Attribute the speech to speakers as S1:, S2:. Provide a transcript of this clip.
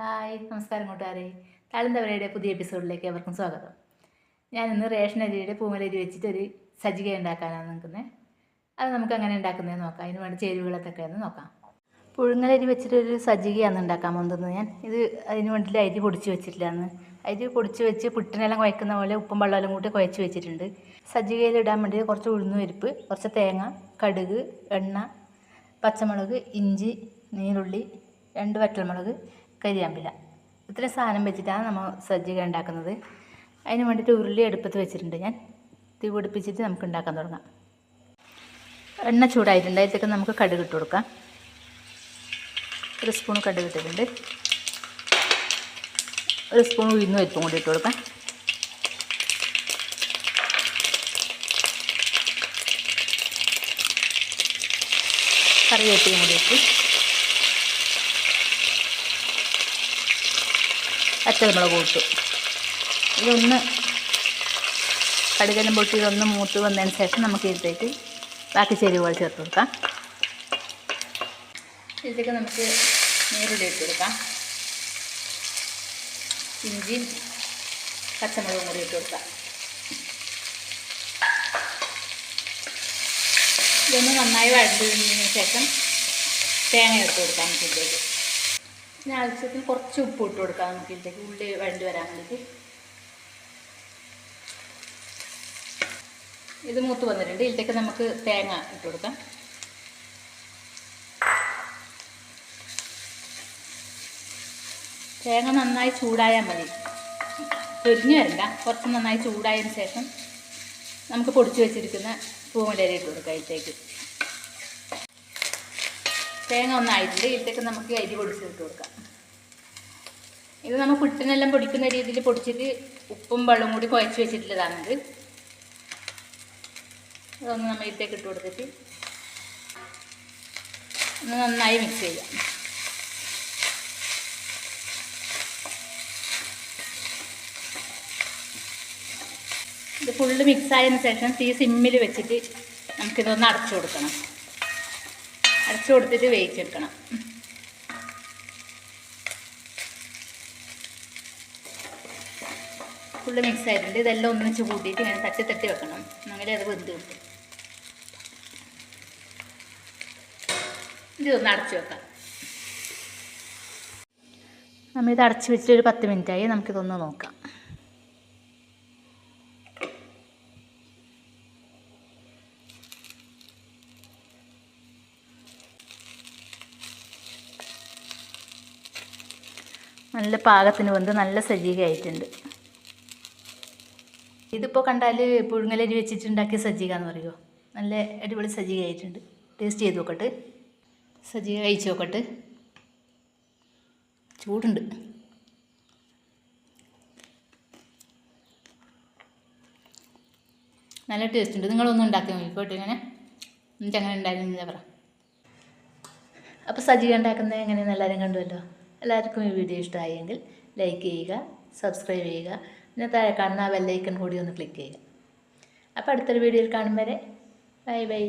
S1: Hi നമസ്കാരം കൂട്ടുകാരെ. താളിന്തവരയുടെ പുതിയ എപ്പിസോഡിലേക്ക് അവർക്കും സ്വാഗതം. ഞാനിന്ന് റേഷൻ അരിയുടെ പൂമലരി വെച്ചിട്ടൊരു സജ്ജിക ഉണ്ടാക്കാനാണ് നിൽക്കുന്നത്. അത് നമുക്ക് അങ്ങനെ ഉണ്ടാക്കുന്നതെന്ന് നോക്കാം. അതിന് വേണ്ടി ചേരുവകളൊക്കെ നോക്കാം. പുഴുങ്ങലരി വെച്ചിട്ടൊരു സജ്ജികയാണ് ഉണ്ടാക്കാൻ പോകുന്നത്. ഇത് അതിന് വേണ്ടിയിട്ട് അരി പൊടിച്ച് വെച്ചിട്ടില്ലാന്ന്. അരി പൊടിച്ച് വെച്ച് പുട്ടിനെല്ലാം കുഴക്കുന്ന പോലെ ഉപ്പും വെള്ളമെല്ലാം കൂട്ടി കുഴച്ച് വെച്ചിട്ടുണ്ട്. സജ്ജികയിൽ ഇടാൻ വേണ്ടി കുറച്ച് ഉഴുന്ന് പരിപ്പ്, കുറച്ച് തേങ്ങ, കടുക്, എണ്ണ, പച്ചമുളക്, ഇഞ്ചി, നീരുള്ളി, 2 വറ്റൽമുളക്, കരിയാമ്പില, ഇത്രയും സാധനം വെച്ചിട്ടാണ് നമ്മൾ സജ്ജിക ഉണ്ടാക്കുന്നത്. അതിന് വേണ്ടിയിട്ട് ഉരുളി അടുപ്പത്ത് വെച്ചിട്ടുണ്ട്. ഞാൻ തീ പിടിപ്പിച്ചിട്ട് നമുക്ക് ഉണ്ടാക്കാൻ തുടങ്ങാം. എണ്ണ ചൂടായിട്ടുണ്ട്. അതിലേക്ക് നമുക്ക് കടുക് ഇട്ട് കൊടുക്കാം. 1 സ്പൂൺ കടുക് ഇട്ടിട്ടുണ്ട്. 1 സ്പൂൺ ഉഴുന്ന് പരിപ്പും കൂടി ഇട്ട് കൊടുക്കാം. കറിവേപ്പിലയും കൂടി ഇട്ട് വറ്റൽമുളക് ഇട്ടു. ഇതൊന്ന് കടുകെല്ലാം പൊട്ടി ഇതൊന്ന് മൂത്ത് വന്നതിന് ശേഷം നമുക്ക് ഇതിലേക്ക് ബാക്കി ചേരുവകൾ ചേർത്ത് കൊടുക്കാം. ഇതിലേക്ക് നമുക്ക് നീരുള്ളി ഇട്ട് കൊടുക്കാം. ഇഞ്ചിയും പച്ചമുളകും കൂടി ഇട്ട് കൊടുക്കാം. ഇതൊന്ന് നന്നായി വഴണ്ടതിന് ശേഷം തേങ്ങ ഇട്ട് കൊടുക്കാം. നമുക്ക് ഇതിലേക്ക് പിന്നെ ആവശ്യത്തിന് കുറച്ച് ഉപ്പ് ഇട്ട് കൊടുക്കാം. നമുക്ക് ഇതിലേക്ക് ഉള്ളി വഴണ്ടി വരാൻ വേണ്ടിയിട്ട്. ഇത് മൂത്ത് വന്നിട്ടുണ്ട്. ഇതിലേക്ക് നമുക്ക് തേങ്ങ ഇട്ട് കൊടുക്കാം. തേങ്ങ നന്നായി ചൂടായാൽ മതി, പൊരിഞ്ഞു വരണ്ട. കുറച്ച് നന്നായി ചൂടായതിന് ശേഷം നമുക്ക് പൊടിച്ച് വെച്ചിരിക്കുന്ന പൂമലരി ഇട്ട് കൊടുക്കാം. ഇതിലേക്ക് തേങ്ങ ഒന്നായിട്ടുണ്ട്. ഇതിലേക്ക് നമുക്ക് അരി പൊടിച്ചിട്ട് കൊടുക്കാം. ഇത് നമ്മൾ പുട്ടിനെല്ലാം പൊടിക്കുന്ന രീതിയിൽ പൊടിച്ചിട്ട് ഉപ്പും വെള്ളവും കൂടി കുഴച്ച് വെച്ചിട്ടുള്ളതാണിത്. ഇതൊന്ന് നമ്മൾ ഇതിലേക്ക് ഇട്ട് കൊടുത്തിട്ട് ഒന്ന് നന്നായി മിക്സ് ചെയ്യാം. ഇത് ഫുള്ള് മിക്സായതിന് ശേഷം തീ സിമ്മിൽ വെച്ചിട്ട് നമുക്കിതൊന്ന് അടച്ചു കൊടുക്കണം. അടച്ചു കൊടുത്തിട്ട് വേവിച്ചെടുക്കണം. ഫുള്ള് മിക്സ് ആയിട്ടുണ്ട്. ഇതെല്ലാം ഒന്നിച്ച് കൂട്ടിയിട്ട് ഇങ്ങനെ തട്ടി തട്ടി വെക്കണം. അങ്ങനെ അത് വെന്ത് കിട്ടും. ഇതൊന്ന് അടച്ചു വെക്കാം. നമ്മളിത് അടച്ചു വെച്ചിട്ട് ഒരു 10 മിനിറ്റായി. നമുക്കിതൊന്ന് നോക്കാം. നല്ല പാകത്തിന് വെന്ത് നല്ല സജ്ജികയായിട്ടുണ്ട്. ഇതിപ്പോൾ കണ്ടാൽ പുഴുങ്ങലരി വെച്ചിട്ടുണ്ടാക്കിയ സജ്ജിക എന്ന് പറയുമോ. നല്ല അടിപൊളി സജ്ജികയായിട്ടുണ്ട്. ടേസ്റ്റ് ചെയ്ത് നോക്കട്ടെ. സജ്ജിക കഴിച്ച് നോക്കട്ടെ. ചൂടുണ്ട്. നല്ല ടേസ്റ്റ് ഉണ്ട്. നിങ്ങളൊന്നും ഉണ്ടാക്കി നോക്കിക്കോട്ടെ. ഇങ്ങനെ എനിക്കങ്ങനെ ഉണ്ടായിരുന്നില്ല പറ. അപ്പോൾ സജ്ജിക ഉണ്ടാക്കുന്നത് എങ്ങനെയെന്ന് എല്ലാവരും കണ്ടുവല്ലോ. എല്ലാവർക്കും ഈ വീഡിയോ ഇഷ്ടമായെങ്കിൽ ലൈക്ക് ചെയ്യുക, സബ്സ്ക്രൈബ് ചെയ്യുക, പിന്നെ താഴെ കാണുന്ന ആ ബെല്ലൈക്കൺ കൂടി ഒന്ന് ക്ലിക്ക് ചെയ്യുക. അപ്പോൾ അടുത്തൊരു വീഡിയോയിൽ കാണും വരെ ബൈ ബൈ.